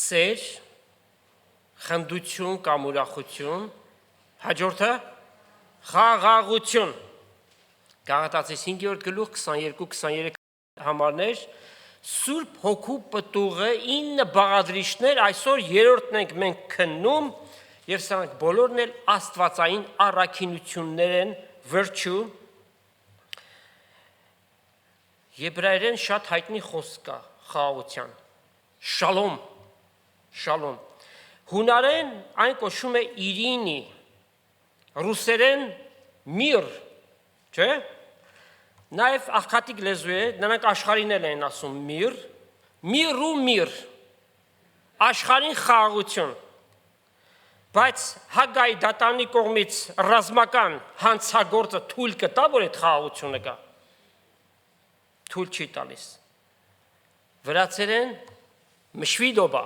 Սեր, խնդություն կամ ուրախություն, հաջորդը խաղաղություն։ Գաղատացիս 5-րդ գլուխ 22-23 համարներ, Սուրբ Հոգու պտուղը 9 բաղադրիչներ, այսօր երրորդն ենք մենք քննում, եւ սրանք բոլորն էլ աստվածային առաքինություններ են վերջու։ Եբրայերեն շատ հայտնի խոսք կա խաղաղության, շալոմ, շալոմ, հունարեն այն կոչվում է իրինի, ռուսերեն միր, չէ՞, նաև աղքատիկ լեզու է, նրանք աշխարհին են ասում միր, միր ու միր, աշխարհին խաղաղություն, բայց Հագայի դատանի կողմից ռազմական հանցագործը թույլ կտա, որ այդ խաղաղությունը կա, թույլ չի տալիս, վրացերեն մշվիդոբա,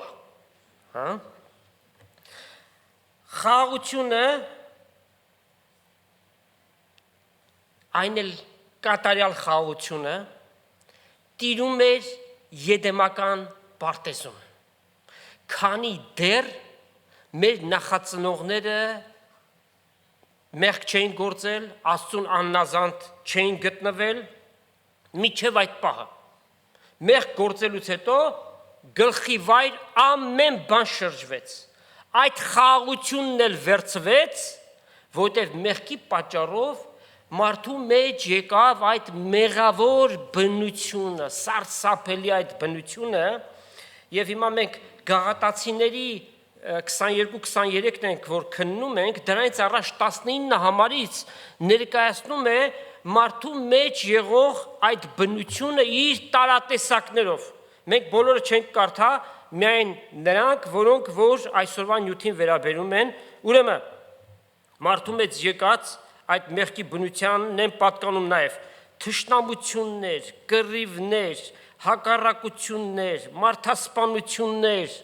խաղաղությունը այն էլ կատարյալ խաղաղությունը տիրում էր եդեմական պարտեզում, քանի դեռ մեր նախածնողները մեղք չէին գործել, Աստծուն աննազանդ չէին գտնվել, միջև այդ պահը, մեղք գործելուց հետո գլխի վայր ամեն բան շրջվեց, այդ խաղաղությունն էլ վերցվեց, որտեղ մեղքի պատճառով մարդու մեջ եկավ այդ մեղավոր բնությունը, սարսափելի այդ բնությունը, եւ հիմա մենք Գաղատացիների 22-23-ն ենք, որ քննում ենք, դրանից առաջ 19 համարից ներկայացնում է մարդու մեջ եղող այդ բնությունը իր տարատեսակներով։ Մենք բոլորը չենք կարդա, միայն նրանք, որոնք որ այսօրվա նյութին վերաբերում են, ուրեմն մարդու մեջ եկած այդ մեղքի բնությանն են պատկանում նաև թշնամություններ, կռիվներ, հակառակություններ, մարդասպանություններ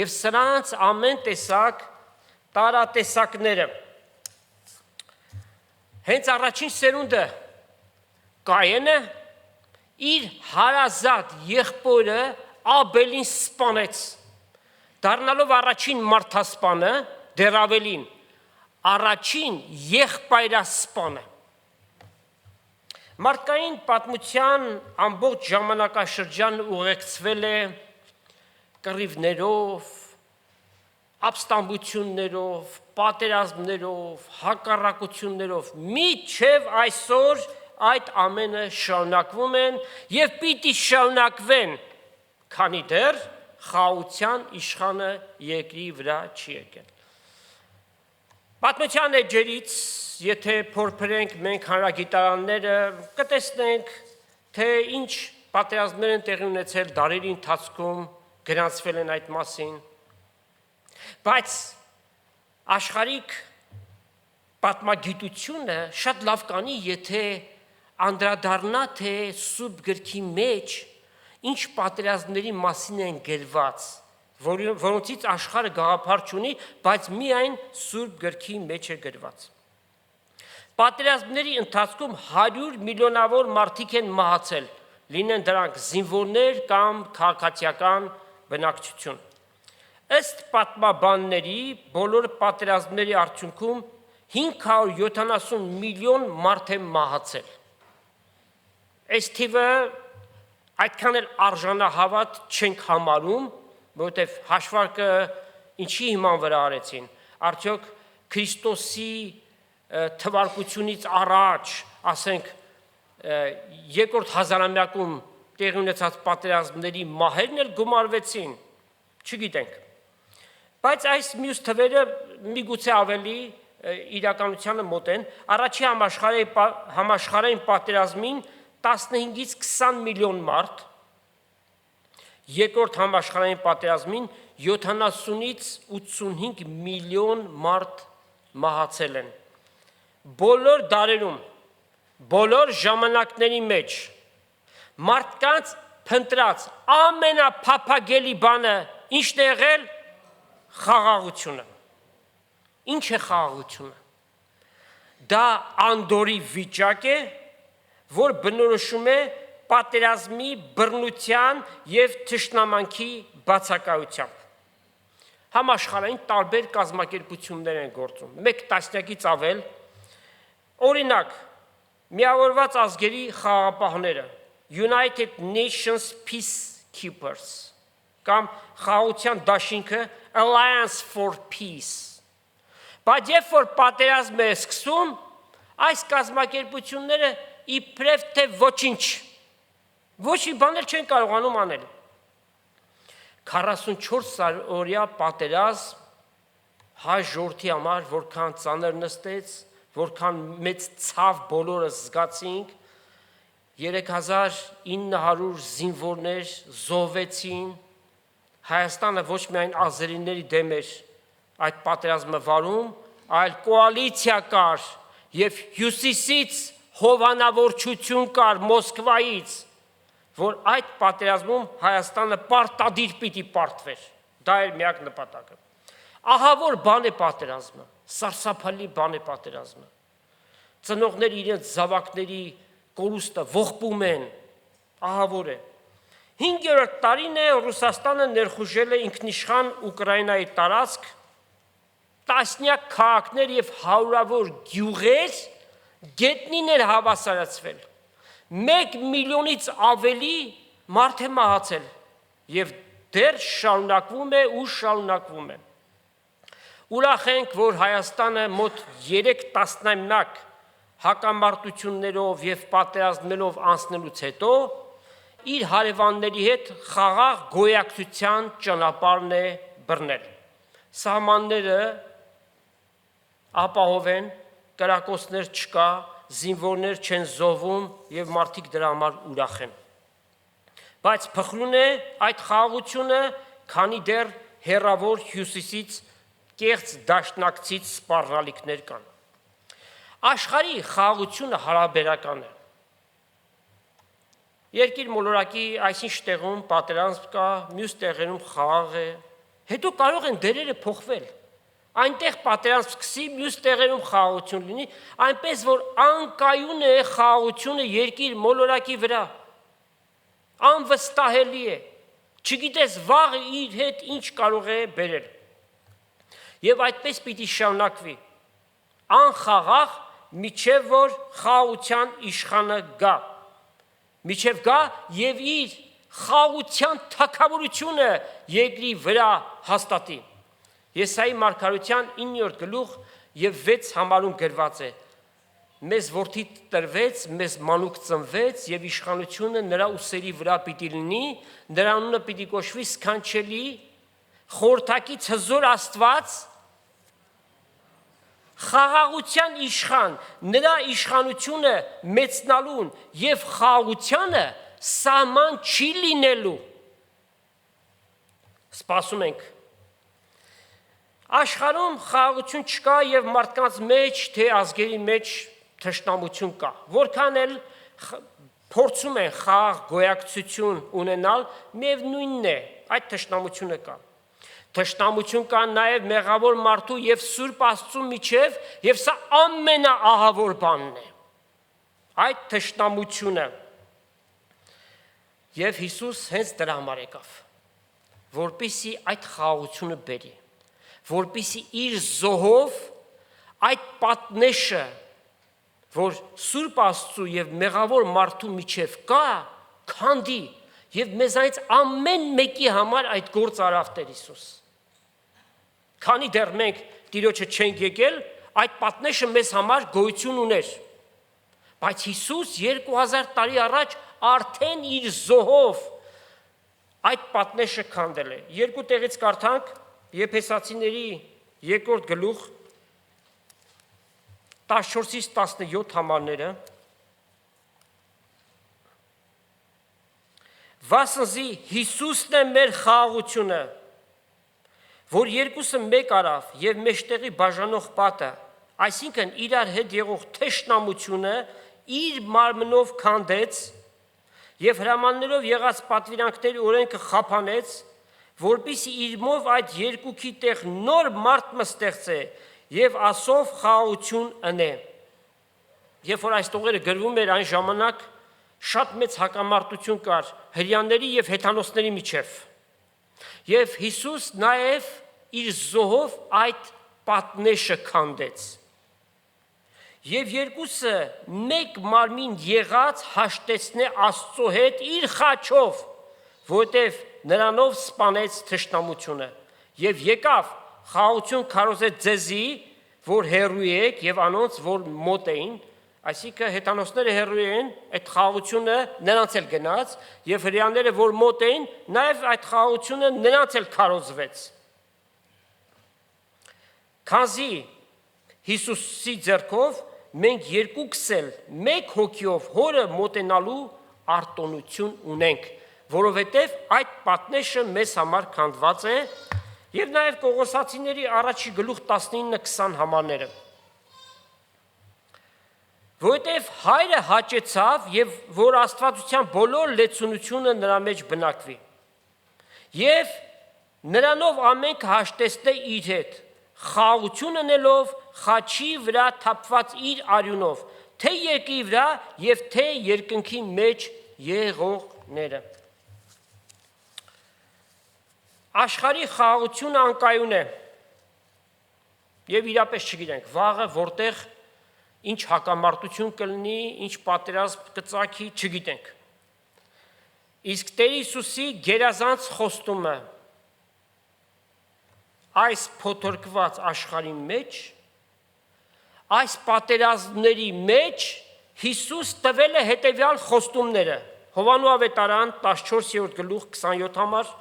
եւ սրանց ամեն տեսակ տարատեսակները։ Հենց առաջին սերունդը Կայենը իր հարազատ եղբորը Աբելին սպանեց, դառնալով առաջին մարդասպանը, դեռ ավելին, առաջին եղբայրասպանը։ Մարդկային պատմության ամբողջ ժամանակաշրջանը ուղեկցվել է կռիվներով, ապստամբություններով, պատերազմներով, հակառակություններով, մինչև այսօր այդ ամենը շարունակվում են եւ պիտի շարունակվեն, քանի դեռ խաղաղության իշխանը երկրի վրա չի եկել։ Պատմության էջերից, եթե փորփրենք մենք հանրագիտարանները, կտեսնենք, թե ինչ պատերազմներ են տեղի ունեցել դարերի ընթացքում, գրանցվել են այդ մասին, բայց աշխարհիկ պատմագիտությունը շատ լավ կանի, եթե անդրադառնա, թե Սուրբ գրքի մեջ ինչ պատերազմների մասին են գրված, որոնցից աշխարհը գաղափար չունի, բայց միայն Սուրբ գրքի մեջ է գրված։ Պատերազմների ընթացքում 100 միլիոնավոր մարդիկ են մահացել, լինեն դրանք զինվորներ կամ քաղաքացիական բնակչություն։ Ըստ պատմաբանների, բոլոր պատերազմների արդյունքում 570 միլիոն մարդ է մահացել։ Այս թիվը այդքան էլ արժանահավատ չենք համարում, որովհետև հաշվարկը ինչի հիման վրա արեցին, արդյոք Քրիստոսի թվարկությունից առաջ, ասենք, երկրորդ հազարամյակում տեղի ունեցած պատերազմների մահերն էլ գումարվեցին, չգիտենք։ Բայց այս մյուս թվերը միգուցե ավելի իրականությանը մոտ են, առաջի համաշխարհային պատերազմին 15-ից 20 միլիոն մարդ, երկրորդ համաշխարհային պատերազմին 70-ից 85 միլիոն մարդ մահացել են։ Բոլոր դարերում, բոլոր ժամանակների մեջ մարդկանց փնտրած ամենափափագելի բանը ի՞նչն է եղել։ Խաղաղությունը։ Ինչ է խաղաղությունը։ Դա անդորի վիճակ է, որ բնորոշում է պատերազմի բռնության եւ թշնամանքի բացակայությամբ։ Համաշխարհային տարբեր կազմակերպություններ են գործում, մեկ տասնյակից ավել, օրինակ, Միավորված ազգերի խաղաղապահները, United Nations Peacekeepers, կամ խաղաղության դաշինքը Alliance for Peace։ Բայց երբ որ պատերազմ է սկսում, այս կազմակերպությունները իբրև թե ոչինչ, ոչինչ բաներ չեն կարողանում անել։ 44 օրյա պատերազմ հայ ժողովրդի համար որքան ծանր նստեց, որքան մեծ ցավ բոլորս զգացինք, 3900 զինվորներ զոհվեցին, Հայաստանը ոչ միայն ազերիների դեմ էր այդ պատերազմը վարում, այլ կոալիցիա կար եւ հյուսիսից հովանավորչություն կար Մոսկվայից, որ այդ պատերազմում Հայաստանը պարտադիր պիտի պարտվեր։ Դա էր միակ նպատակը։ Ահա որ բան է պատերազմը, սարսափելի բան է պատերազմը։ Ծնողները իրենց զավակների կորուստը ողբում են, ահա որ է։ 5-րդ տարին է Ռուսաստանը ներխուժել է ինքնիշխան Ուկրաինայի տարածք, տասնյակ քաղաքներ եւ հարյուրավոր գյուղեր գետնին էր հավասարացվել։ 1 միլիոնից ավելի մարդ է մահացել եւ դեռ շարունակվում է ու շարունակվում է։ Ուրախ ենք, որ Հայաստանը մոտ 3 տասնամյակ հակամարտություններով եւ պատերազմներով անցնելուց հետո իր հարևանների հետ խաղաղ գոյակցության ճանապարհն է բռնել։ Սահմանները ապահով են, կրակոցներ չկա, զինվորներ չեն զոհվում եւ մարդիկ դրա համար ուրախ են։ Բայց փխրուն է այդ խաղաղությունը, քանի դեռ հեռավոր հյուսիսից կեղծ դաշնակցից սպառնալիքներ կան։ Աշխարհի խաղաղությունը հարաբերական է։ Երկիր մոլորակի այսինչ տեղում պատերազմ կա, մյուս տեղերում խաղաղ է, հետո կարող են դերերը փոխվել։ Այնտեղ պատերազմ սկսի, մյուս տեղերում խաղաղություն լինի, այնպես որ անկայուն է խաղաղությունը երկիր մոլորակի վրա։ անվստահելի է, չգիտես վաղը իր հետ ինչ կարող է բերել։ Եվ այդպես պիտի շարունակվի, անխաղաղ, միջև որ խաղաղության իշխանը գա, միջև գա և իր խաղաղության թագավորությունը երկրի վրա հաստատի։ Եսայի մարգարության 9-րդ գլուխ և 6 համարում գրված է. մեզ որդի տրվեց, մեզ մանուկ ծնվեց և իշխանությունը նրա ուսերի վրա պիտի լինի, նրա անունը պիտի կոչվի սքանչելի, խորհրդակից հզոր Աստված, խաղաղության իշխան, նրա իշխանությունը մեծնալուն և խաղաղությանը սահման չի լինելու։ Սպասում ենք։ Աշխարհում խաղաղություն չկա և մարդկանց մեջ, թե ազգերի մեջ թշնամություն կա, որքան էլ փորձում են խաղաղ գոյակցություն ունենալ, միևնույնն է, այդ թշնամությունը կա։ Թշնամություն կա նաև մեղավոր մարդու և Սուրբ Աստծու միջև, և սա ամենաահավոր բանն է, այդ թշնամությունը։ Եվ Հիսուս հենց դրա համար եկավ, որպեսզի այդ խաղաղությունը բերի, որպեսզի իր զոհով այդ պատնեշը, որ Սուրբ Աստծու և մեղավոր մարդու միջև կա, քանդի, և մեզանից ամեն մեկի համար այդ գործ արավ Տեր Հիսուս։ Քանի դեռ մենք Տիրոջը չենք եկել, այդ պատնեշը մեզ համար գոյություն ուներ, բայց Հիսուս 2000 տարի առաջ արդեն իր զոհով այդ պատնեշը քանդել է։ Երկու տեղից կարդանք Եփեսացիների 2-րդ գլուխ 14-ից 17 համարները։ Վասնզի Հիսուսն է մեր խաղաղությունը, որ երկուսը մեկ արավ և մեջտեղի բաժանող պատը, այսինքն իրար հետ եղող թշնամությունը իր մարմնով քանդեց և հրամաններով եղած պատվիրանքների օրենքը խափանեց, որպեսզի իրմով այդ երկուքի տեղ նոր մարդ ստեղծե և ասով խաղաղություն ընե։ Երբ որ այս տողերը գրվում էր այն ժամանակ, շատ մեծ հակամարտություն կար հրեաների և հեթանոսների միջև։ Եվ Հիսուս նաև իր զոհով այդ պատնեշը քանդեց։ Եվ երկուսը մեկ մարմին եղած հաշտեցնե Աստծո հետ իր խաչով, որտև նրանով սպանեց թշնամությունը։ Եվ եկավ խաղաղություն քարոզեց ձեզի, որ հեռու եք և անոնց, որ մոտ էին, այսինքն հեթանոսները հեռու էին, այդ խաղաղությունը նրանց էլ գնաց, և հրեաները, որ մոտ էին, նաև այդ խաղաղությունը նրանց էլ քարոզվեց։ Քանզի Հիսուսի ձեռքով մենք երկուքս էլ մեկ հոգիով Հորը մոտենալու արտոնություն ունենք, որովհետև այդ պատնեշը մեզ համար քանդված է, և նաև Կողոսացիների առաջի գլուխ 19-20 համարները։ Որովհետև Հայրը հաճեցավ, և որ աստվածության բոլոր լեցունությունը նրա մեջ բնակվի, և նրանով ամենքը հաշտեցնե իր հետ, խաղաղություն ընելով խաչի վրա թափված իր արյունով, թե երկրի վրա և թե երկնքի մեջ եղողները։ Աշխարհի խաղաղությունը անկայուն է, և իրապես չգիտենք վաղը որտեղ ինչ հակամարտություն կլինի, ինչ պատերազմ կծագի, չգիտենք։ Իսկ Տեր Հիսուսի գերազանց խոստումը այս փոթորկված աշխարհի մեջ, այս պատերազմների մեջ Հիսուս տվել է հետևյալ խոստումները։ Հովհաննես ավետարան 14-րդ գլուխ 27 համար։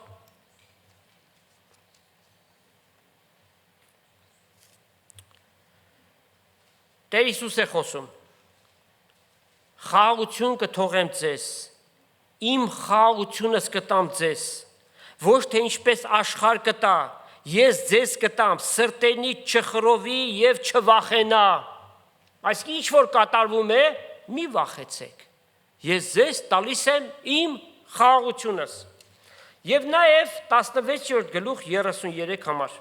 Տեր Հիսուս է խոսում. խաղաղություն կթողեմ ձեզ, իմ խաղաղությունս կտամ ձեզ, ոչ թե ինչպես աշխարհ կտա, ես ձեզ կտամ, սրտերնից չխռովի և չվախենա։ Այսինքն ինչ որ կատարվում է, մի վախեցեք, ես ձեզ տալիս եմ իմ խաղաղությունս։ Եվ նաև 16-րդ գլուխ 33 համար։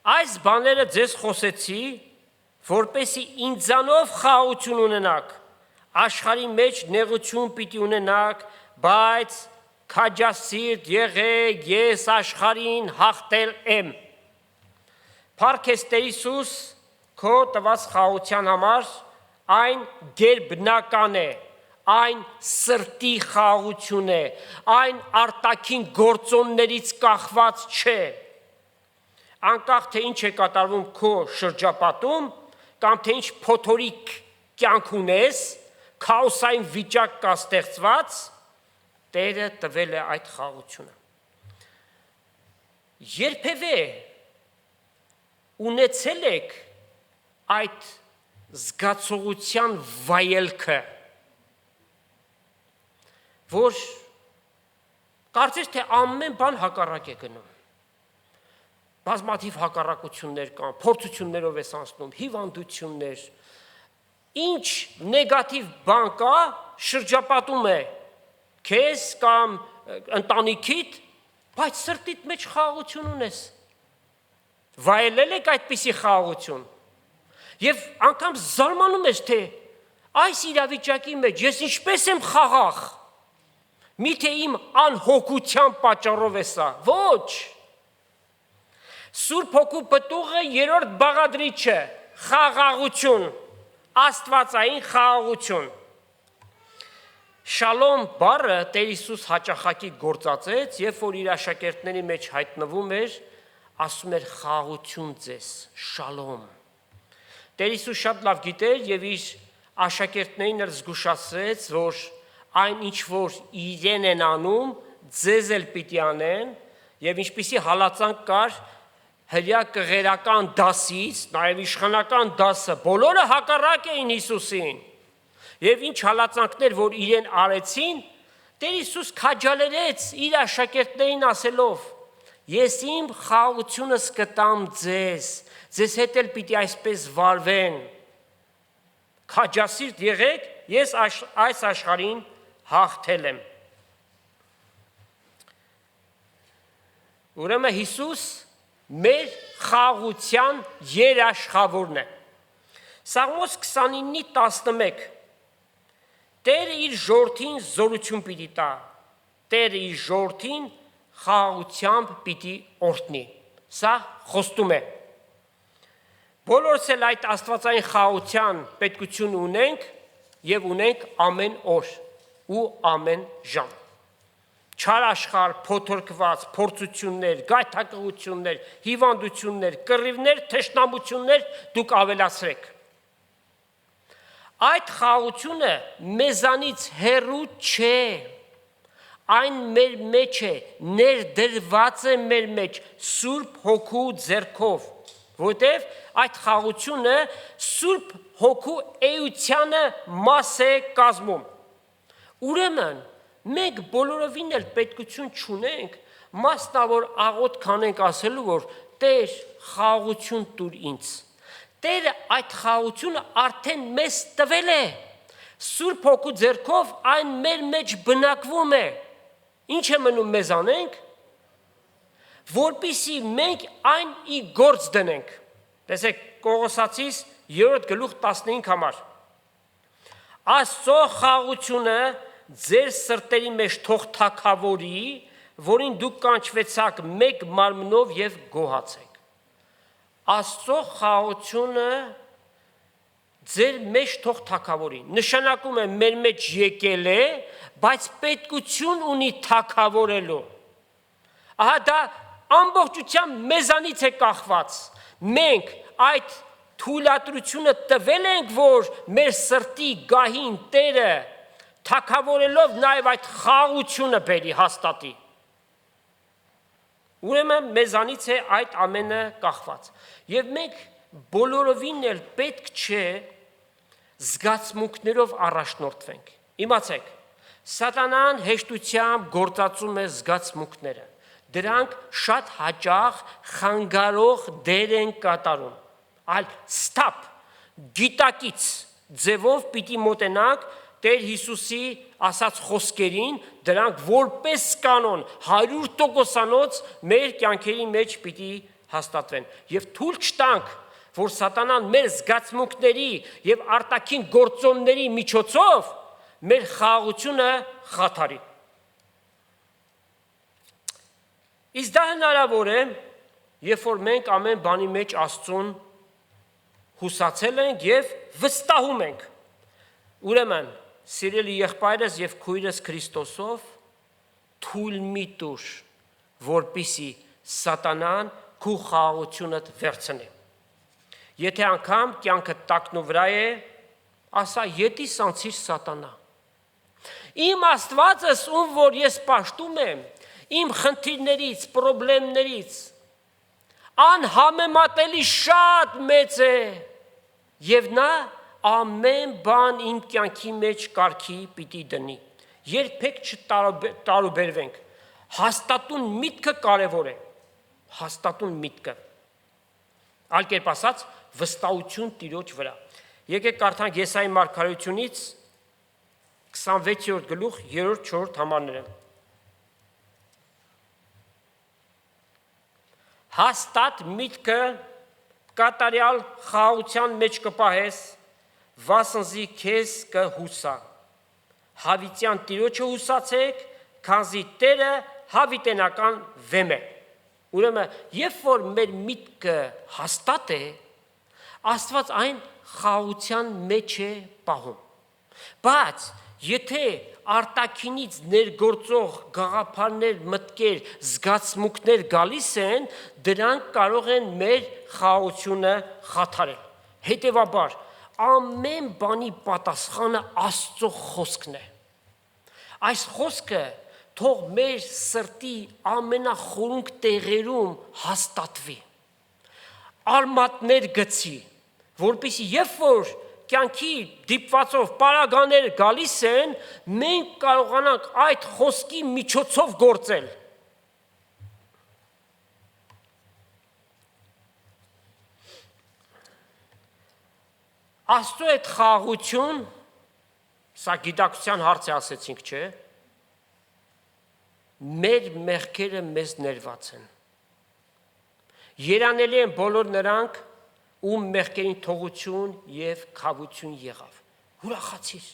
Այս բաները ձեզ խոսեցի, որպեսզի ինձանով խաղաղություն ունենաք, Աշխարհի մեջ նեղություն պիտի ունենաք, բայց քաջասիրտ եղեք, ես աշխարհին հաղթել եմ։ Փառք ես Տեր Հիսուս, քո տված խաղաղության համար, այն գերբնական է, այն սրտի խաղաղություն է, այն արտաքին գործոններից կախված չէ։ Անկախ թե ինչ է կատարվում քո շրջապատում, կամ թե ինչ փոթորիկ կյանք ունես, քաոսային վիճակ կա ստեղծված, Տերը տվել է այդ խաղաղությունը։ Երբևէ ունեցել եք այդ զգացողության վայելքը, որ կարծես թե ամեն բան հակառակ է գնում։ Բազմաթիվ հակառակություններ կան, փորձություններով ես անցնում, հիվանդություններ, ինչ նեգատիվ բան կա, շրջապատում է քեզ կամ ընտանիքիդ, բայց սրտիդ մեջ խաղաղություն ունես։ Վայելել եք այդպիսի խաղաղություն։ Եվ անգամ զարմանում ես, թե այս իրավիճակի մեջ ես ինչպես եմ խաղաղ։ Միթե իմ անհոգության պատճառով է սա։ Ոչ։ Սուրբ Հոգու պտուղը երրորդ բաղադրիչը, խաղաղություն, աստվածային խաղաղություն։ Շալոմ բառը Տեր Հիսուս հաճախակի գործածեց, երբ որ իր աշակերտների մեջ հայտնվում էր, ասում էր խաղաղություն ձեզ, շալոմ։ Տեր Հիսուս շատ լավ գիտեր եւ իր աշակերտներին էլ զգուշացրեց, որ այն ինչ որ իրեն են անում, ձեզ էլ պիտի անեն, եւ ինչպիսի հալածանք կար հրյա կղերական դասից, նաեւ իշխանական դասը, բոլորը հակառակ էին Հիսուսին։ Եվ ինչ հալածանքներ, որ իրեն արեցին, Տեր Հիսուս քաջալերեց իր աշակերտներին ասելով. Ես իմ խաղաղությունս կտամ ձեզ հետ էլ պիտի այսպես վարվեն։ Քաջասիրտ եղեք, ես այս աշխարհին հաղթել եմ։ Ուրեմն Հիսուս մեր խաղաղության երաշխավորն է։ Սաղմոս 29:11 Տերը իր ժողովրդին զորություն պիտի տա, Տերը իր ժողովրդին խաղաղությամբ պիտի օրհնի։ Սա խոստում է։ Բոլորս էլ այդ աստվածային խաղաղության պետքություն ունենք եւ ունենք ամեն օր ու ամեն ժամ։ Չար աշխարհ, փոթորկված, փորձություններ, գայթակղություններ, հիվանդություններ, կռիվներ, թշնամություններ դուք ավելացրեք։ Այդ խաղաղությունը մեզանից հեռու չէ, այն մեր մեջ է, ներդրված է մեր մեջ Սուրբ Հոգու ձեռքով, որտեղ այդ խաղաղությունը Սուրբ Հոգու էությանը մաս է կազմում։ Ուրեմն մենք բոլորովին էլ պետքություն չունենք մասնավոր աղոթք կանենք ասելու, որ Տեր խաղաղություն տուր ինձ։ Տերը այդ խաղաղությունը արդեն մեզ տվել է։ Սուրբ Հոգու ձեռքով այն մեր մեջ բնակվում է։ Ինչ է մնում մեզ անենք, որպեսզի մենք այն ի գործ դնենք։ Տեսեք Կողոսացիս 3:15 համար։ Աստծո խաղաղությունը ձեր սրտերի մեջ թող թագավորի, որին դուք կանչվեցաք մեկ մարմնով եւ գոհացեք։ Աստծո խաղաղությունը ձեր մեջ թող թագավորի։ Նշանակում է մեր մեջ եկել է, բայց պետքություն ունի թագավորելու։ Ահա դա ամբողջությամբ մեզանից է կախված։ Մենք այդ թույլատրությունը տվել ենք, որ մեր սրտի գահին Տերը թագավորելով նաև այդ խաղաղությունը բերի հաստատի։ Ուրեմն մեզանից է այդ ամենը կախված։ Եվ մենք բոլորովին էլ պետք չէ զգացմունքներով առաջնորդվենք։ Իմացեք, Սատանան հեշտությամբ գործածում է զգացմունքները։ Դրանք շատ հաճախ խանգարող դեր են կատարում։ Այլ ստապ, գիտակից ձևով պիտի մոտենանք Տեր Հիսուսի ասած խոսքերին, դրանք որպես կանոն 100%-անոց մեր կյանքերի մեջ պիտի հաստատվեն։ Եվ թույլ չտանք որ սատանան մեր զգացմունքների եւ արտաքին գործոնների միջոցով մեր խաղաղությունը խաթարի։ Իսկ դա հնարավոր է, երբ որ մենք ամեն բանի մեջ Աստծուն հուսացել ենք եւ վստահում ենք։ Ուրեմն, սիրելի եղբայրս եւ քույրս Քրիստոսով թույլ մի տուր, որպիսի սատանան քու խաղաղությունդ վերցնի։ Եթե անգամ կյանքը տակնու վրա է, ասա ետի սանցիր սատանա։ Իմ Աստվածս, ում որ ես պաշտում եմ, իմ խնդիրներից, պրոբլեմներից, անհամեմատելի շատ մեծ է, եւ նա ամեն բան իմ կյանքի մեջ կարգի պիտի դնի։ Երբեք չտարուբերվենք։ Հաստատուն միտքը կարևոր է։ Հաստատուն միտքը։ Այլ կերպ ասած, վստահություն Տիրոջ վրա։ Եկեք կարդանք Եսայի մարգարեությունից 26-րդ գլուխ 3-4 համարները։ Հաստատ միտքը կատարյալ խաղաղության մեջ կպահես, վասնզի քեզ կհուսա։ Հավիտյան Տիրոջը հուսացեք, քանզի Տերը հավիտենական վեմ է։ Ուրեմն, երբ որ մեր միտքը հաստատ է, Աստված այն խաղաղության մեջ է պահում։ Բայց եթե արտաքինից ներգործող գաղափարներ, մտքեր, զգացմունքներ գալիս են, դրանք կարող են մեր խաղաղությունը խաթարել։ Հետևաբար, ամեն բանի պատասխանը Աստծո խոսքն է։ Այս խոսքը թող մեր սրտի ամենախորունկ տեղերում հաստատվի։ Արմատներ գցի, որպեսզի երբ որ կյանքի դիպվածով պարագաներ գալիս են, մենք կարողանանք այդ խոսքի միջոցով գործել։ Աստծո այդ խաղաղություն, սա գիտակցության հարց է, ասեցինք, չէ՞, մեր մեղքերը մեզ ներված են։ Երանելի են բոլոր նրանք, ում մեղքերին թողություն եւ քավություն եղավ։ Ուրախացիր,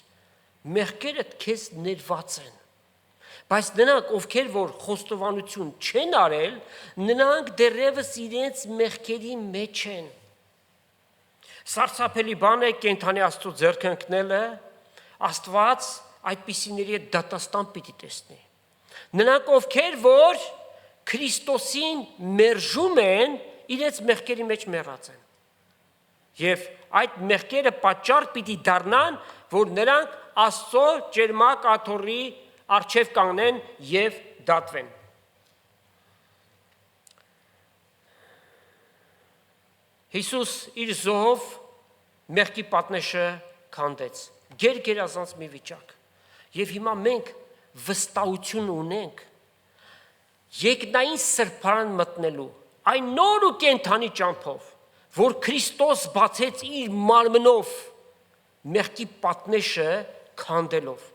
մեղքերդ քեզ ներված են։ Բայց նրանք, ովքեր որ խոստովանություն չեն արել, նրանք դեռևս իրենց մեղքերի մեջ են։ Սարսափելի բան է կենդանի Աստծո ձեռքը ընկնելը, Աստված այդպիսիների հետ դատաստան պիտի տեսնի։ Նրանք, ովքեր որ Քրիստոսին մերժում են, իրենց մեղքերի մեջ մեռած են։ Եվ այդ մեղքերը պատճառ պիտի դառնան, որ նրանք Աստծո ճերմակ աթոռի առջև կանգնեն եւ դատվեն։ Հիսուս իր զոհով մեղքի պատնեշը քանդեց, գերազանց մի վիճակ։ Եվ հիմա մենք վստահություն ունենք երկնային սրբարան մտնելու, այն նոր ու կենդանի ճամփով, որ Քրիստոս բացեց իր մարմնով մեղքի պատնեշը քանդելով։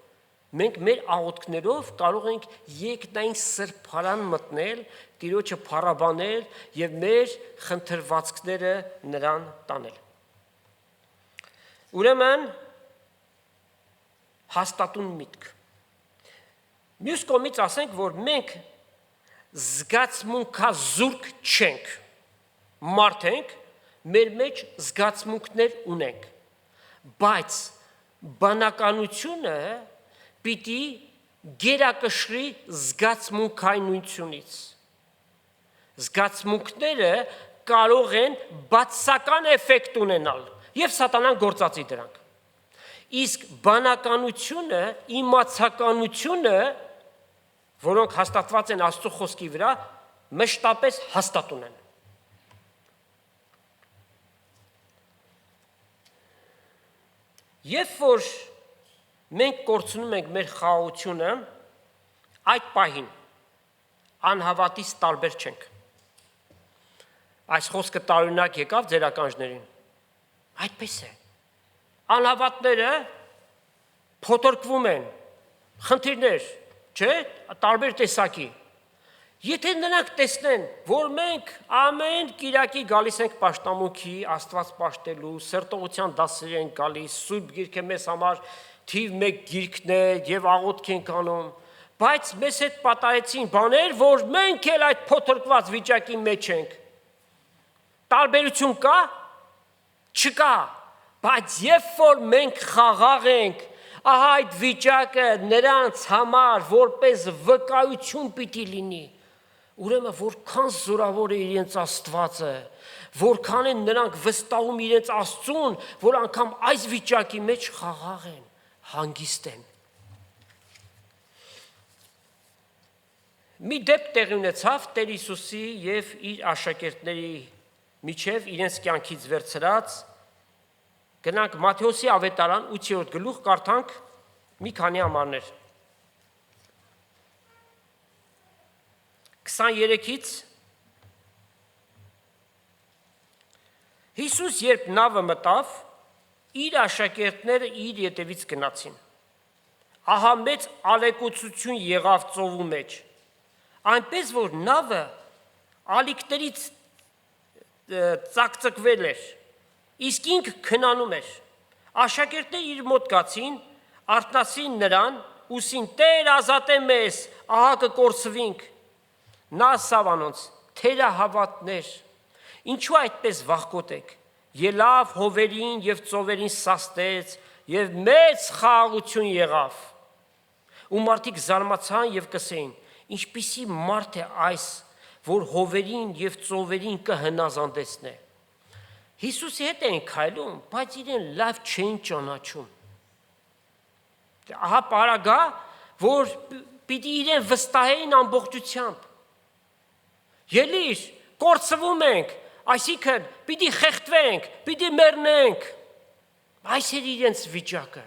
Մենք մեր աղոթքներով կարող ենք երկնային սրբարան մտնել, Տիրոջը փառաբանել եւ մեր խնդրվածքները նրան տանել։ Ուրեմն հաստատուն միտք։ Մյուս կողմից ասենք, որ մենք զգացմունքազուրկ չենք, մարդ ենք, մեր մեջ զգացմունքներ ունենք, բայց բանականությունը պիտի գերակշռի զգացմունքայնությունից։ Զգացմունքները կարող են բացասական էֆեկտ ունենալ եւ սատանան գործածի դրանք։ Իսկ բանականությունը, իմացականությունը, որոնք հաստատված են Աստծո խոսքի վրա, մշտապես հաստատուն են։ Երբ որ մենք կորցնում ենք մեր խաղաղությունը, այդ պահին անհավատից տարբեր չենք։ Այս խոսքը տարօրինակ եկավ ձեր ականջներին։ Այդպես է։ Անհավատները փոթորկվում են, խնդիրներ, չէ՞, տարբեր տեսակի։ Եթե նրանք տեսնեն, որ մենք ամեն կիրակի գալիս ենք պաշտամունքի, Աստված պաշտելու, սրտողության դասեր ենք գալիս, Սուրբ Գիրքը մեզ համար թիվ 1 գիրքն է եւ աղոթք ենք անում, բայց մեզ հետ պատահեցին բաներ, որ մենք էլ այդ փոթորկված վիճակի մեջ ենք։ Տարբերություն կա? Չկա, բայց երբ որ մենք խաղաղ ենք, ահա այդ վիճակը նրանց համար որպես վկայություն պիտի լինի։ Ուրեմն որքան զորավոր է իրենց Աստվածը, որքան են նրանք վստահում իրենց Աստծուն, որ անգամ այս վիճակի մեջ խաղաղ են, հանգիստ են։ Մի դեպք տեղի ունեցավ Տեր Հիսուսի եւ իր աշակերտների միջև իրենց կյանքից վերցրած։ Գնանք Մատթեոսի ավետարան 8-րդ գլուխ կարդանք մի քանի համարներ։ 23-ից Հիսուս երբ նավը մտավ, իր աշակերտները իր ետևից գնացին։ Ահա մեծ ալեկոծություն եղավ ծովու մեջ, այնպես որ նավը ալիքներից ծակծկվել էր, իսկ ինքը քնանում էր։ Աշակերտները իր մոտ գացին, արթնացին նրան, ուսին Տեր ազատե մեզ, ահա կկորսվինք։ Նա ասավ անոնց. թերահավատներ, ինչու այդպես վախկոտ եք։ Ելավ հովերին եւ ծովերին սաստեց եւ մեծ խաղաղություն եղավ։ Ու մարդիկ զարմացան եւ կսեին. ինչպիսի մարդ է այս, որ հովերին եւ ծովերին կհնազանդեցնե։ Հիսուսի հետ էին քայլում, բայց իրեն լավ չէին ճանաչում։ Ահա պարագա, որ պիտի իրեն վստահեին ամբողջությամբ։ Ելիր, կորցվում ենք, այսինքն պիտի խեղդվենք, պիտի մեռնենք։ Այս էր իրենց վիճակը։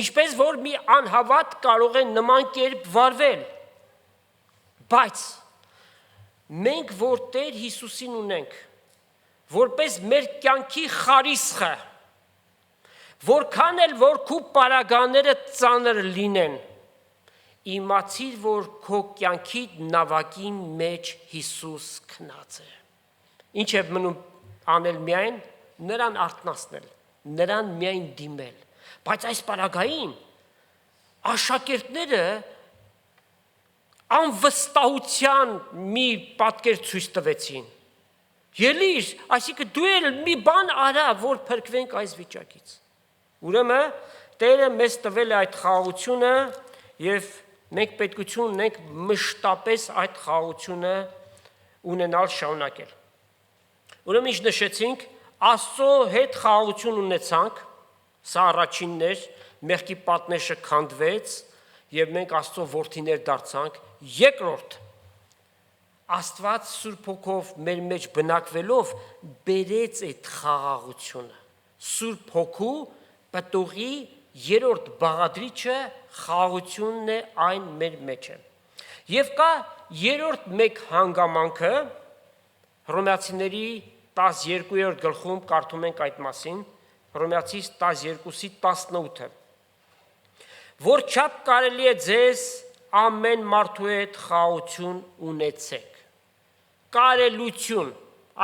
Ինչպես որ մի անհավատ կարող է նման կերպ վարվել։ Բայց մենք որ Տեր Հիսուսին ունենք, որպես մեր կյանքի խարիսխը, որքան էլ որ քու պարագաները ծանր լինեն, իմացիր, որ քո կյանքի նավակի մեջ Հիսուս քնած է։ Ինչ է մնում անել միայն նրան արթնացնել, նրան միայն դիմել։ Բայց այս պարագային աշակերտները անվստահության մի պատկեր ցույց տվեցին։ Ելիր, այսինքն դու էլ մի բան արա, որ փրկվենք այս վիճակից։ Ուրեմն Տերը մեզ տվել է այդ խաղաղությունը եւ մենք պետքություն ունենք մշտապես այդ խաղաղությունը ունենալ շարունակել։ Ուրեմն ինչ նշեցինք, Աստծո հետ խաղաղություն ունեցանք, սա առաջինն էր, մեղքի պատնեշը քանդվեց եւ մենք Աստծո որդիներ դարձանք։ Երկրորդ, Աստված Սուրբ Հոգով մեր մեջ բնակվելով բերեց այդ խաղաղությունը։ Սուրբ Հոգու պտուղի երրորդ բաղադրիչը խաղաղությունն է այն մեր մեջ է։ Եւ կա երրորդ մեկ հանգամանքը, Հռոմեացիների 12-րդ գլխում կարդում ենք այդ մասին, Հռոմեացիս 12-ի 18-ը, որ չափ կարելի է ձեզ ամեն մարդու հետ խաղաղություն ունեցեք։ Կարելություն,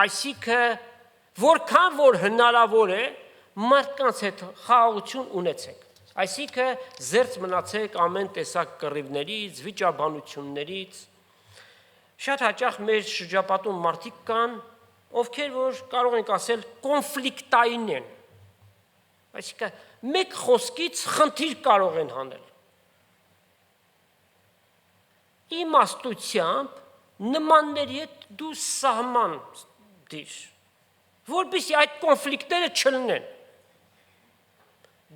այսինքն որքան որ հնարավոր է մարդկանց հետ խաղաղություն ունեցեք։ Այսինքն զերծ մնացեք ամեն տեսակ կռիվներից, վիճաբանություններից։ Շատ հաճախ մեր շրջապատում մարդիկ կան, ովքեր որ կարող ենք ասել կոնֆլիկտային են։ Այսինքն մեկ խոսքից խնդիր կարող են հանել։ Իմաստությամբ նմանների հետ դու սահման դիր, որպեսզի այդ կոնֆլիկտները չլինեն։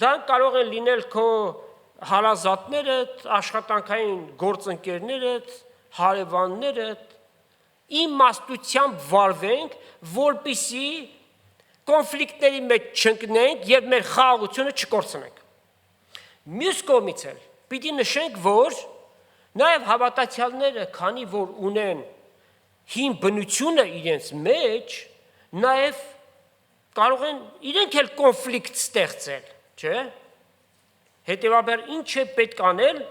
Դա կարող են լինել քո հարազատներդ, աշխատանքային գործընկերներդ, հարևաններդ, իմաստությամբ վարվենք, որպեսզի կոնֆլիկտների մեջ չընկնենք եւ մեր խաղաղությունը չկորցնենք։ Մյուս կողմից էլ պիտի նշենք, որ նաեւ հավատացյալները, քանի որ ունեն հին բնությունը իրենց մեջ, նաեւ կարող են իրենք էլ կոնֆլիկտ ստեղծել, չէ՞։ Հետևաբար ինչ է պետք անել,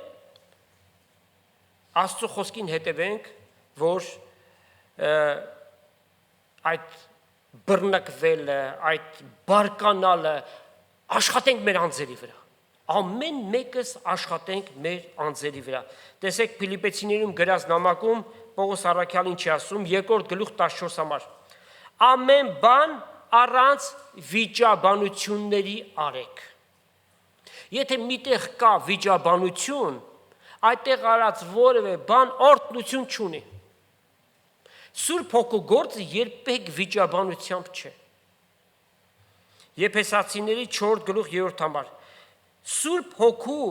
Աստծո խոսքին հետևենք, որ այդ բռնկվելը, այդ բարկանալը աշխատենք մեր անձերի վրա։ Ամեն մեկս աշխատենք մեր անձերի վրա։ Տեսեք Փիլիպպեցիներին գրած նամակում Պողոս առաքյալին չի ասում 2-րդ գլուխ 14 համար։ Ամեն բան առանց վիճաբանությունների արեք։ Եթե միտեղ կա վիճաբանություն, այդտեղ արած որևէ բան օրհնություն չունի։ Սուրբ Հոգու գործը երբեք վիճաբանությամբ չէ։ Եփեսացիների 4 գլուխ 3 համար։ Սուրբ Հոգու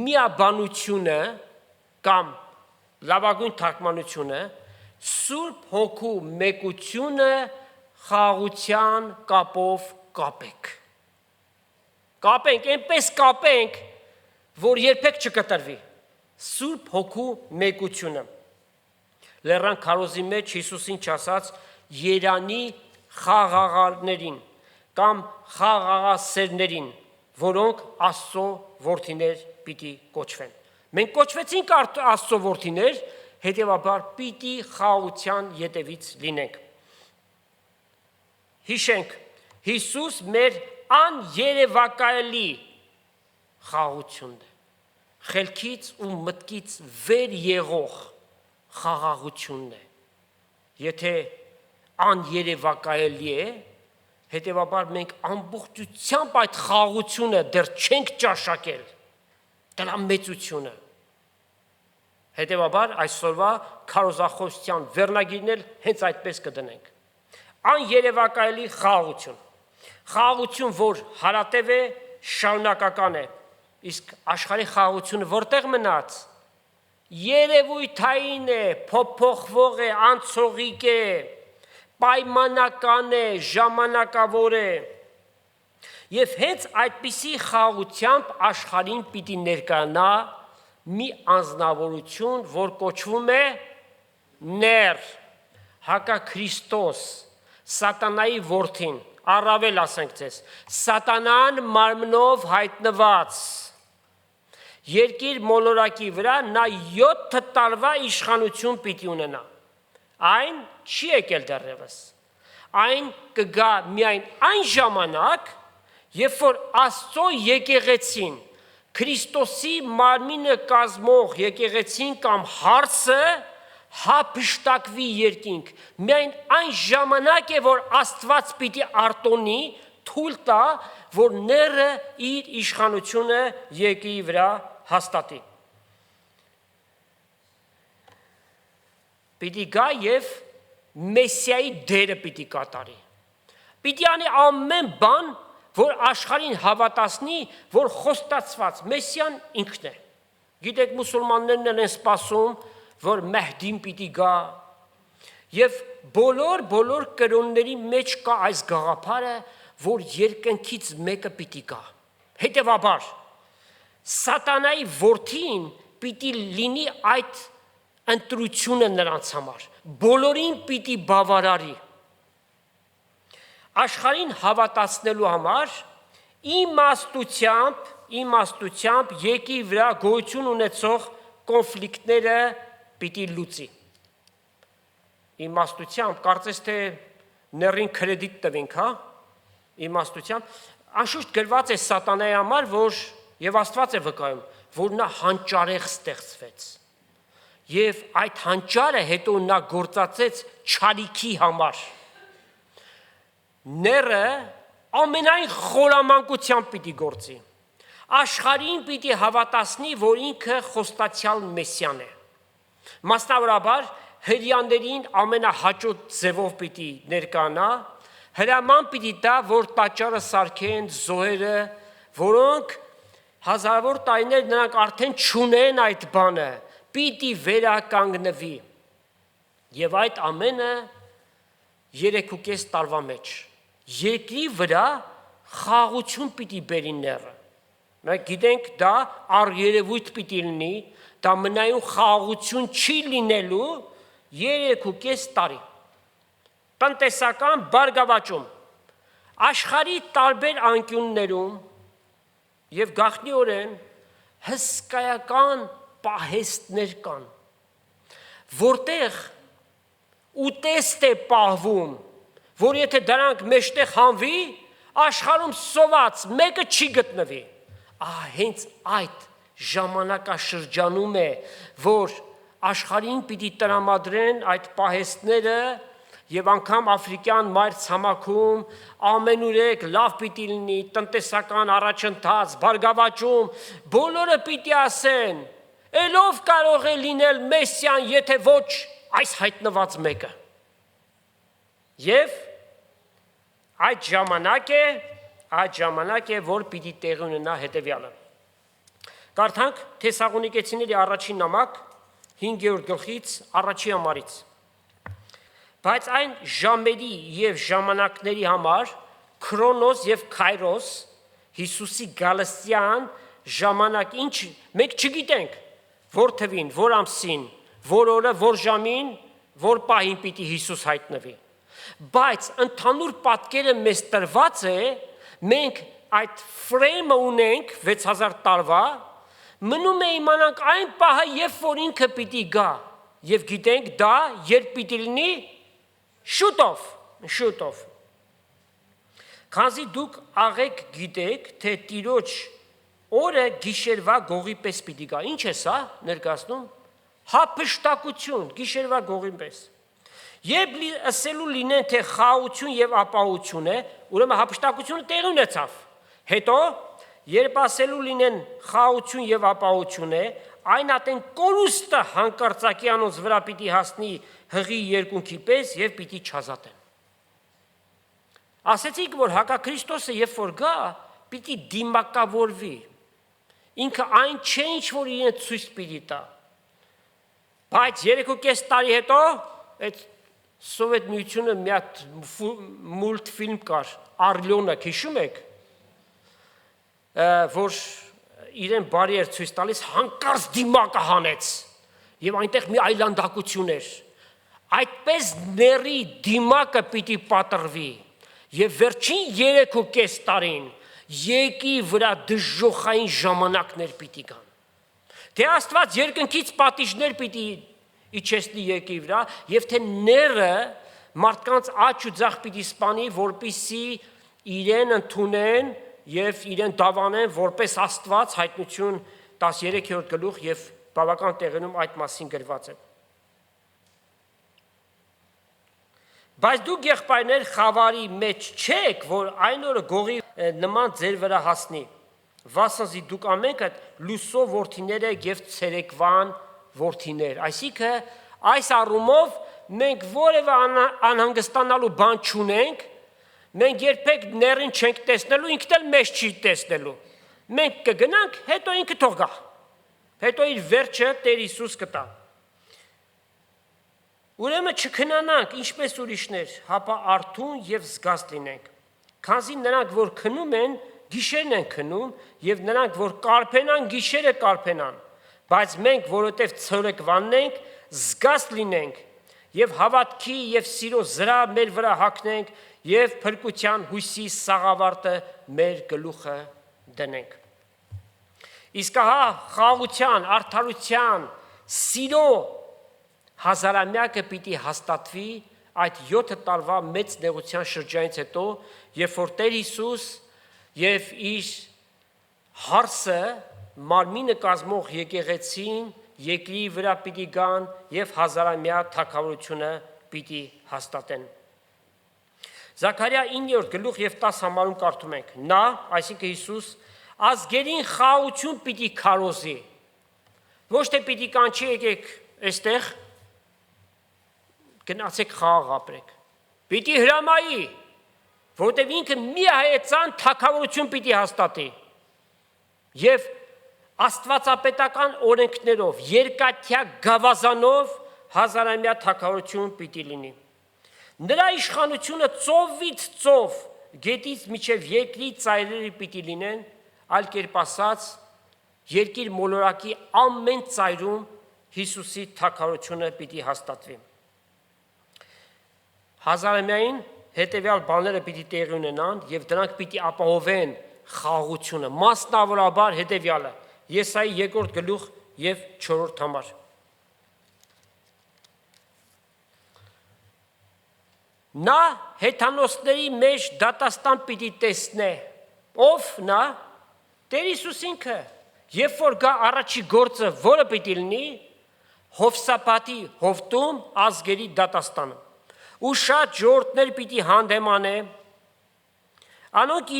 միաբանությունը կամ լավագույն թարգմանությունը Սուրբ Հոգու մեկությունը խաղաղության կապով կապեք։ Կապենք, այնպես կապենք, որ երբեք չկտրվի։ Սուրբ Հոգու մեկությունը։ Լեռան քարոզի մեջ Հիսուսին չասած երանի խաղաղարներին կամ խաղաղասերներին, որոնք Աստծո որդիներ պիտի կոչվեն։ Մենք կոչվեցինք Աստծո որդիներ, հետևաբար պիտի խաղաղության ետևից լինենք։ Հիշենք, Հիսուս մեր աներևակայելի խաղաղությունն է, խելքից ու մտքից վեր եղող խաղաղությունն է։ Եթե աներևակայելի է, հետևաբար մենք ամբողջությամբ այդ խաղաղությունը դեռ չենք ճաշակել, դրա մեծությունը։ Հետևաբար այսօրվա քարոզախոսության վերնագիրն էլ հենց այդպես կդնենք։ Աներևակայելի խաղաղություն։ Խաղաղություն, որ հարատև է, շարունակական է, իսկ աշխարհի խաղաղությունը որտեղ մնաց։ Երևույթային է, փոփոխվող է, անցողիկ է, պայմանական է, ժամանակավոր է։ Եվ հենց այդպիսի խաղաղությամբ աշխարհին պիտի ներկայանա մի անձնավորություն, որ կոչվում է ներ, հակաքրիստոս, սատանայի որդին, առավել ասենք ձեզ, սատանան մարմնով հայտնված, երկիր մոլորակի վրա նա 7 տարվա իշխանություն պիտի ունենա, այն չի եկել դեռևս, այն կգա միայն այն ժամանակ, երբ որ Աստծո եկեղեցին, Քրիստոսի մարմինը կազմող եկեղեցին կամ հարցը հափշտակվի երկինք, միայն այն ժամանակ է, որ Աստված պիտի արտոնի, թույլ տա, որ ները իր իշխանությունը երկրի վրա հաստատի։ Պիտի գա և Մեսիայի դերը պիտի կատարի։ Պիտի անի ամեն բան, որ աշխարհին հավատացնի, որ խոստացված Մեսիան ինքն է։ Գիտեք, մուսուլմաններն են սպասում, որ Մեհդին պիտի գա, և բոլոր կրոնների մեջ կա այս գաղափարը, որ երկնքից մեկը պիտի գա։ Հետևաբար, սատանայի որդին պիտի լինի այդ ընտրությունը նրանց համար, բոլորին պիտի բավարարի։ Աշխարհին հավատացնելու համար իմաստությամբ երկրի վրա գոյություն ունեցող կոնֆլիկտները պիտի լուծի։ Իմաստությամբ, կարծես թե ներին կրեդիտ տվենք, հա, իմաստությամբ, անշուշտ գրված է սատանայի համար, որ և Աստված է վկայում, որ նա հանճարեղ ստեղծվեց։ Եվ այդ հանճարը հետո նա գործածեց չարիքի համար։ Ները ամենայն խորամանկությամբ պիտի գործի։ Աշխարհին պիտի հավատացնի, որ ինքը խոստացյալ Մեսիան է։ Մասնավորաբար հրեաներին ամենահաճոտ ձևով պիտի ներկայանա, հրաման պիտի տա, որ տաճարը սարքեն զոհերը, որոնք հազարավոր տարիներ նրանք արդեն չունեն այդ բանը, պիտի վերականգնվի։ Եվ այդ ամենը 3.5 տարվա մեջ։ Երկրի վրա խաղաղություն պիտի բերի ները։ Մենք գիտենք դա առերևույթ պիտի լինի, դա մնայուն խաղաղություն չի լինելու 3.5 տարի։ Տնտեսական բարգավաճում, աշխարհի տարբեր անկյուններում և գաղտնիորեն հսկայական պահեստներ կան, որտեղ ուտեստ է պահվում, որ եթե դրանք մեջտեղ հանվի, աշխարհում սոված մեկը չի գտնվի։ Հենց այդ ժամանակաշրջանում է, որ աշխարհին պիտի տրամադրեն այդ պահեստները եւ անգամ աֆրիկյան մայր ցամաքում ամենուրեք լավ պիտի լինի, տնտեսական առաջընթաց, բարգավաճում, բոլորը պիտի ասեն, ելով կարող է լինել Մեսիան, եթե ոչ այս հայտնված մեկը։ Եվ այդ ժամանակ է, որ պիտի տեղի ունենա հետևյալը։ Կարդանք Թեսաղոնիկեցիների առաջին նամակ 5-րդ գլխից առաջի համարից։ Բայց այն ժամերի եւ ժամանակների համար Քրոնոս եւ Քայրոս Հիսուսի գալստյան ժամանակ ինչ մենք չգիտենք, որ թվին, որ ամսին, որ օրը, որ ժամին, որ պահին պիտի Հիսուս հայտնվի։ Բայց ընդհանուր պատկերը մեզ տրված է, մենք այդ ֆրեյմը ունենք 6000 տարվա, մնում է իմանանք այն պահը, երբ որ ինքը պիտի գա, եւ գիտենք դա երբ պիտի լինի, շուտով։ Քանզի դուք աղեք գիտեք, թե Տիրոջ օրը գիշերվա գողի պես պիտի գա։ Ինչ է սա ներկայացնում։ Հափշտակություն, գիշերվա գողի պես։ Երբ ասելու լինեն, թե խաղաղություն եւ ապահովություն է, ուրեմն հափշտակությունը տեղի ունեցավ։ Հետո, երբ ասելու լինեն խաղաղություն եւ ապահովություն է, այն ատեն կորուստը հանկարծակի անոնց վրա պիտի հասնի հղի երկունքի պես եւ պիտի չազատեն։ Ասեցիք, որ հակաքրիստոսը երբ որ գա, պիտի դիմակավորվի։ Ինքը այն չէ, ինչ որ իրեն ցույց պիտի տա։ Բայց 3.5 տարի հետո այդ Սովետ միությունը մի հատ մուլտֆիլմ կար, Արլյոնը, հիշում եք, որ իրեն բարի էր ցույց տալիս, հանկարծ դիմակը հանեց եւ այնտեղ մի այլանդակություն էր։ Այդպես ների դիմակը պիտի պատրվի եւ վերջին 3.5 տարին եկի վրա դժոխային ժամանակներ պիտի գան։ Թե Աստված երկնքից պատիժներ պիտի իջեցնի եկի վրա եւ թե ները մարդկանց աճ ու ձախ պիտի սպանի, որպիսի իրեն ընդունեն եւ իրեն դավանեն որպես Աստված, Հայտնություն 13-րդ գլուխ եւ բավական տեղերում այդ մասին գրված է։ Բայց դուք եղբայրներ խավարի մեջ չեք, որ այն օրը գողի նման ձեր վրա հասնի։ Վասնզի դուք ամենքդ լուսով որդիներ եք եւ ցերեկվան որդիներ։ Այսինքն այս առումով մենք որևէ անհանգստանալու բան չունենք, մենք երբեք ներին չենք տեսնելու, ինքն էլ մեզ չի տեսնելու։ Մենք կգնանք, հետո ինքը թող գա։ Հետո իր վերջը Տեր Հիսուս կտա։ Ուրեմն չքնանանք, ինչպես ուրիշներ, հապա արթուն եւ զգաս լինենք։ Քանզի նրանք, որ քնում են, գիշերն են քնում, եւ նրանք, որ կարփենան, գիշերը կարփենան։ Բայց մենք, որովհետեւ ցորեկվանն ենք, զգաս լինենք եւ հավատքի եւ սիրո զրա մեր վրա հագնենք եւ փրկության հույսի սաղավարտը մեր գլուխը դնենք։ Իսկ ահա խաղաղության, արդարության, սիրո հազարամյակը պիտի հաստատվի այդ 7 տարվա մեծ նեղության շրջանից հետո, երբ որ Տեր Հիսուս եւ իր հարսը մարմինը կազմող եկեղեցին երկրի վրա պիտի գան եւ հազարամյա թագավորությունը պիտի հաստատեն։ Զաքարիա 9-րդ գլուխ եւ 10 համարում կարդում ենք. Նա, այսինքն Հիսուս, ազգերին խաղաղություն պիտի քարոզի։ Ոչ թե պիտի կանչի եկեք այստեղ գնացեք խաղաղ ապրեք։ Պիտի հրամայի, որտեղ ինքը միահայեցան թագավորություն պիտի հաստատի։ Եվ աստվածապետական օրենքներով, երկաթյա գավազանով հազարամյա թագավորություն պիտի լինի։ Նրա իշխանությունը ծովից ծով, գետից մինչև երկրի ծայրերը պիտի լինեն, այլ կերպ ասած, երկիր մոլորակի ամեն ծայրում Հիսուսի թագավորությունը պիտի հաստատվի։ Հազարամյային հետևյալ բաները պիտի տեղի ունենան եւ դրանք պիտի ապահովեն խաղաղությունը, մասնավորաբար հետևյալը։ Եսայի 2-րդ գլուխ եւ 4-րդ համար։ Նա հեթանոսների մեջ դատաստան պիտի տեսնե, ով նա, Տեր Հիսուս ինքը, երբ որ գա առաջի գործը, որը պիտի լինի, Հովսափաթի հովտում ազգերի դատաստանը, ու շատ ժողովուրդներ պիտի հանդեմանե, անոնք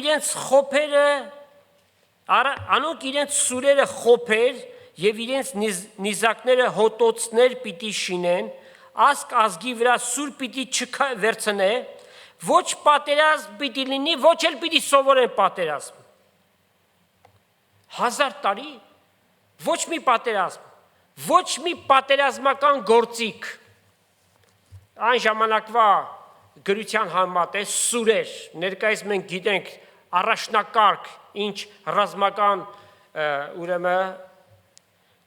իրենց սուրերը խոփեր եւ իրենց նիզակները հոտոցներ պիտի շինեն, ազգի վրա սուր պիտի չվերցնե, ոչ պատերազմ պիտի լինի, ոչ էլ պիտի սովորեն պատերազմ։ 1000 տարի ոչ մի պատերազմ, ոչ մի պատերազմական գործիք։ Այն ժամանակվա գրության համեմատ է սուրեր, ներկայիս մենք գիտենք առաջնակարգ ինչ ռազմական ուրեմն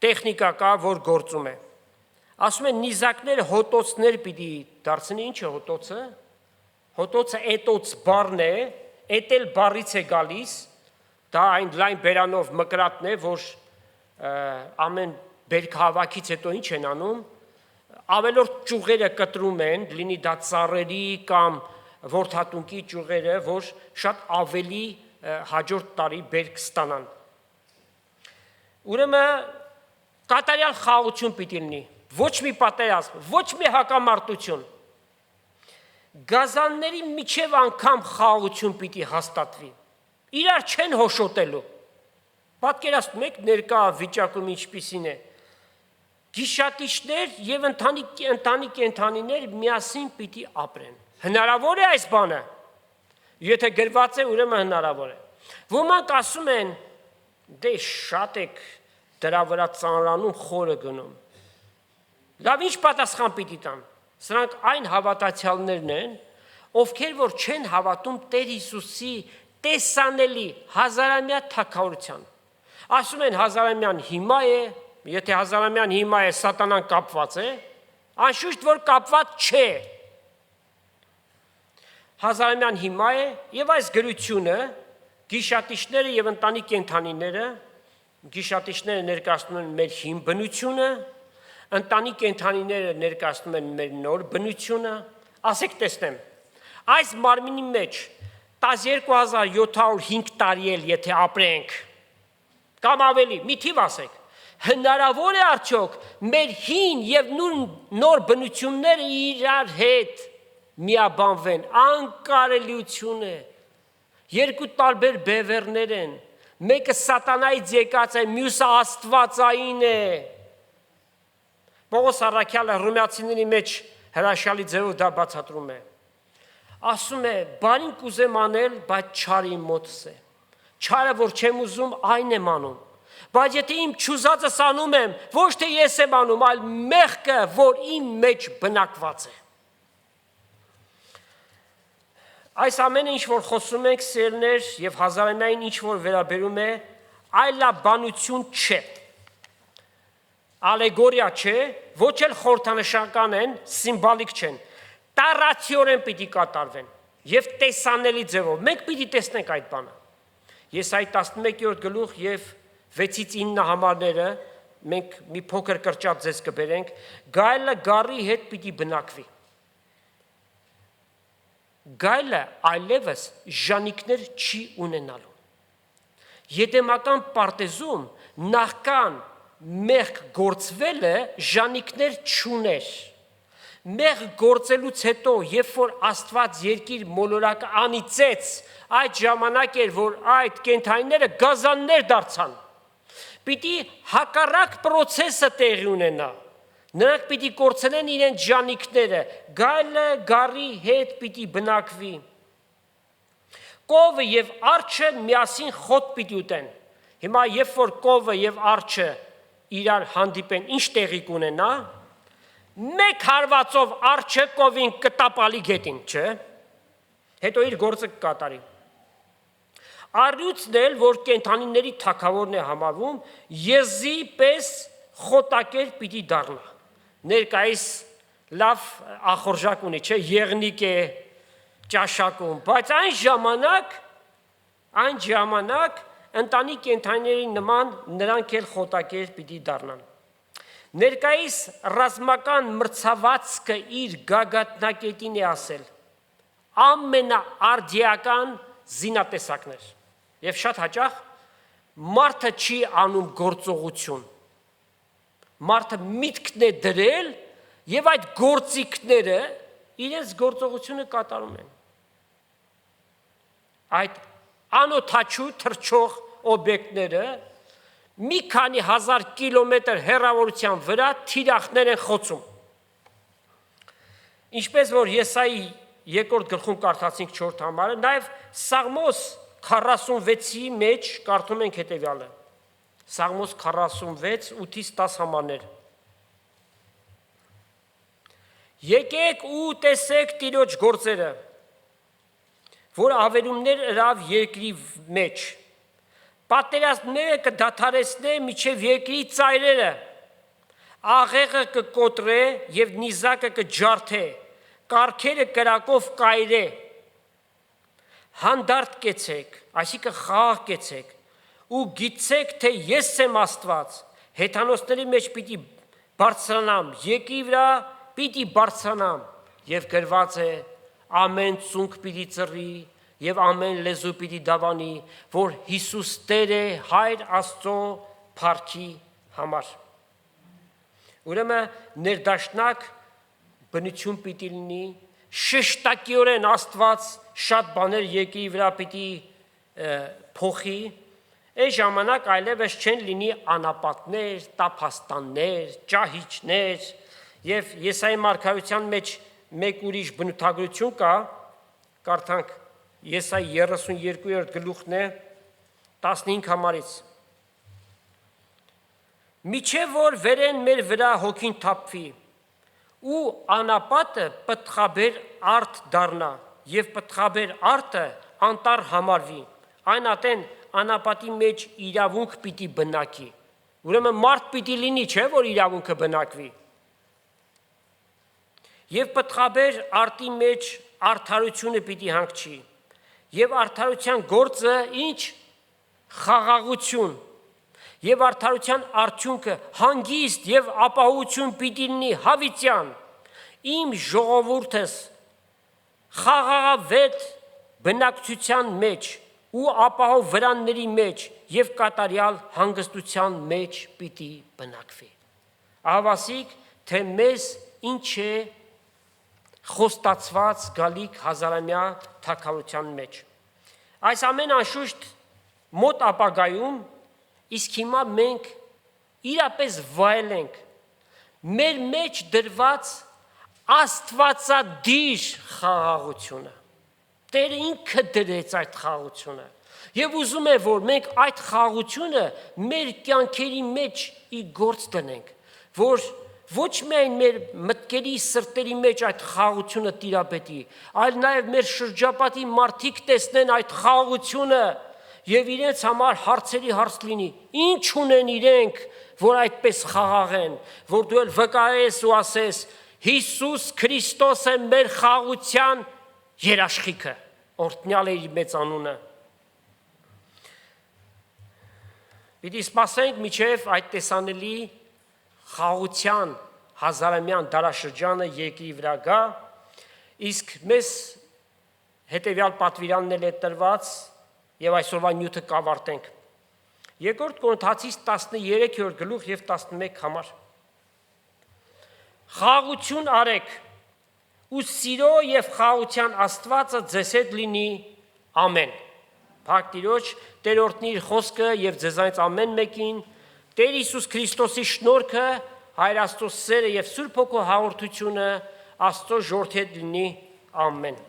տեխնիկա կա, որ գործում է։ Ասում են նիզակները հոտոցներ պիտի դարձնի, ինչ է հոտոցը։ Հոտոցը էտոց բառն է, էտել բառից է գալիս, դա այն լայն բերանով մկրատն է, որ ամեն բերքահավաքից հետո ինչ են անում, ավելորդ ճյուղերը կտրում են, լինի դա ծառերի կամ որդատունկի ճյուղերը, որ շատ ավելի հաջորդ տարի բերք ստանան։ Ուրեմն կատարյալ խաղաղություն պիտի լինի, ոչ մի պատերազմ, ոչ մի հակամարտություն։ Գազանների միջև անգամ խաղաղություն պիտի հաստատվի։ Իրար չեն հոշոտելու։ Պատկերացնում եք ներկա վիճակում ինչպիսին է։ Գիշատիչներ եւ ընտանի կենդանիներ միասին պիտի ապրեն։ Հնարավոր է այս բանը։ Եթե գրված է, ուրեմն հնարավոր է։ Ոմանք ասում են, դե շատ եք դրա վրա ծանրանում խորը գնում։ Լավ, ինչ պատասխան պիտի տան։ Սրանք այն հավատացյալներն են, ովքեր որ չեն հավատում Տեր Հիսուսի տեսանելի հազարամյա թագավորության։ Ասում են հազարամյան հիմա է, եթե հազարամյան հիմա է, սատանան կապված է, անշուշտ որ կապված չէ։ Հազարամյան հիմա է, եւ այս գրությունը գիշատիչները եւ ընտանի կենդանիները, գիշատիչները ներկայացնում են մեր հին բնությունը, ընտանի կենդանիները ներկայացնում են մեր նոր բնությունը, ասեք տեսնեմ, այս մարմինի մեջ 12705 տարի էլ եթե ապրենք, կամ ավելի, մի թիվ ասեք, հնարավոր է արդյոք մեր հին եւ նոր բնությունները իրար հետ միաբանվեն, անկարելիություն է, երկու տարբեր բևեռներ են, մեկը սատանայից եկած է, մյուսը աստվածային է։ Պողոս առաքյալը Հռոմեացիների մեջ հրաշալի ձևով դա բացատրում է։ Ասում է, բանին կուզեմ անել, բայց չարի մոտս է։ Չարը, որ չեմ ուզում, այն եմ անում։ Բայց եթե իմ չուզածս անում եմ, ոչ թե ես եմ անում, այլ մեղքը, որ իմ մեջ բնակված է։ Այս ամենը ինչ որ խոսում ենք սերներ եւ հազարամյային ինչ որ վերաբերում է, այլաբանություն չէ։ Ալեգորիա չէ, ոչ էլ խորհրդանշական են, սիմվոլիկ չեն։ Տարածիորեն պիտի կատարվեն եւ տեսանելի ձևով։ Մենք պիտի տեսնենք այդ բանը։ Եսայի 11-րդ գլուխ եւ 6-ից 9 համարները մենք մի փոքր կրճատ ձեզ կբերենք, գայլը գառի հետ պիտի բնակվի։ Գայլը այլևս ժանիքներ չի ունենալու։ Եդեմական պարտեզում նախքան մեղք գործվելը ժանիքներ չուներ։ Մեղք գործելուց հետո, երբ որ Աստված երկիր մոլորակը անիծեց, այդ ժամանակ էր, որ այդ կենդանիները գազաններ դարձան։ Պիտի հակառակ process-ը տեղի ունենա։ Նրանք պիտի կորցնեն իրենց ժանիքները, գայլը գառի հետ պիտի բնակվի։ Կովը եւ արջը միասին խոտ պիտի ուտեն։ Հիմա երբ որ կովը եւ արջը իրար հանդիպեն, ինչ տեղի կունենա, մեկ հարվածով արջը կովին կտապալի գետին, չէ՞։ Հետո իր գործը կկատարի։ Առյուծն էլ, որ կենդանիների թագավորն է համարվում, եզի պես խոտակեր պիտի դառնա։ Ներկայիս լավ ախորժակ ունի, չէ, եղնիկ է ճաշակում, բայց այն ժամանակ ընտանի կենդանիների նման նրանք էլ խոտակեր պիտի դառնան։ Ներկայիս ռազմական մրցավազքը իր գագաթնակետին է ասել, ամենաարդիական զինատեսակներ։ Եվ շատ հաճախ մարդը չի անում գործողություն։ Մարդը միտքն է դրել եւ այդ գործիքները իրենց գործողությունը կատարում են։ Այդ անօթաչու թռչող օբյեկտները մի քանի հազար կիլոմետր հեռավորության վրա թիրախներ են խոցում։ Ինչպես որ Եսայի 2-րդ գլխում կարդացինք 4 համարը, նաև Սաղմոս 46-ի մեջ կարդում ենք հետևյալը։ Սաղմոս 46, 8-ից 10 համարներ։ Եկեք ու տեսեք Տիրոջ գործերը, որ ավերումներ ըրավ երկրի մեջ, պատերազմները կդադարեցնե մինչև երկրի ծայրերը, աղեղը կկոտրե և նիզակը կջարդե, կառքերը կրակով կայրե, հանդարտ կեցեք, այսինքն խաղաղ կեցեք, ու գիտեք, թե ես եմ Աստված, հեթանոսների մեջ պիտի բարձրանամ, երկրի վրա պիտի բարձրանամ, և գրված է, ամեն ծունկ պիտի ծռի, և ամեն լեզու պիտի դավանի, որ Հիսուս Տեր է Հայր Աստծո փառքի համար։ Ուրեմն ներդաշնակ բնություն պիտի լինի, շեշտակիորեն Աստված շատ բաներ երկրի վրա պիտի փոխի, այս ժամանակ այլևս չեն լինի անապատներ, տափաստաններ, ճահիճներ, և Եսայի մարգարեության մեջ մեկ ուրիշ բնութագրություն կա, կարդանք Եսայի 32-րդ գլուխն է 15 համարից։ Միջև որ վերեն մեր վրա հոգին թափվի, ու անապատը պտղաբեր արդ դառնա, և պտղաբեր արդը անտառ համարվի, այն ատեն անապատի մեջ իրավունք պիտի բնակի։ Ուրեմն մարդ պիտի լինի, չէ՞ որ իրավունքը բնակվի։ Եվ պտղաբեր արդի մեջ արդարությունը պիտի հանգչի, և արդարության գործը ինչ խաղաղություն, և արդարության արդյունքը հանգիստ և ապահովություն պիտի լինի հավիտյան, իմ ժողովուրդս խաղաղավետ բնակչության մեջ ու ապահով վրանների մեջ և կատարյալ հանգստության մեջ պիտի բնակվի։ Ահավասիկ, թե մեզ ինչ է խոստացված գալիք հազարամյա թագավորության մեջ։ Այս ամեն անշուշտ մոտ ապագայում, իսկ հիմա մենք իրապես վայելենք մեր մեջ դրված աստվածադիր խաղաղությունը։ Տերը ինքը դրեց այդ խաղաղությունը և ուզում է, որ մենք այդ խաղաղությունը մեր կյանքերի մեջ ի գործ դնենք, որ ոչ միայն մեր մտքերի սրտերի մեջ այդ խաղաղությունը տիրապետի, այլ նաև մեր շրջապատի մարդիկ տեսնեն այդ խաղաղությունը և իրենց համար հարցերի հարց լինի, ինչ ունեն իրենք, որ այդպես խաղաղ են, որ դու էլ վկայես ու ասես, Հիսուս Քրիստոս է մեր խաղաղության երաշխիքը, օրհնյալ է իր մեծ անունը։ Պիտի սպասենք մինչև այդ տեսանելի խաղաղության հազարամյա դարաշրջանը երկրի վրա գա, իսկ մեզ հետևյալ պատվիրանն է տրված և այսօրվա նյութը կավարտենք։ Երկրորդ Կորինթացիս 13-րդ գլուխ և 11 համար։ Խաղաղություն արեք, ու սիրո և խաղաղության Աստվածը ձեզ հետ լինի, ամեն։ Փառք Տիրոջ, Տեր օրհնի իր խոսքը և ձեզանից ամեն մեկին, Տեր Հիսուս Քրիստոսի շնորհքը, Հայր Աստծո սերը և Սուրբ Հոգու հաղորդությունը Աստծո ժողովրդի հետ լինի, ամեն։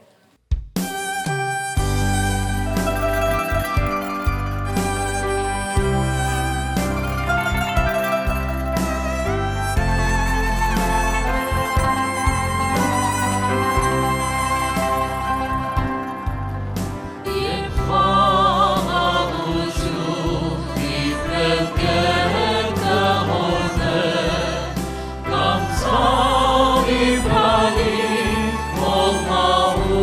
Come,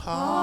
Հա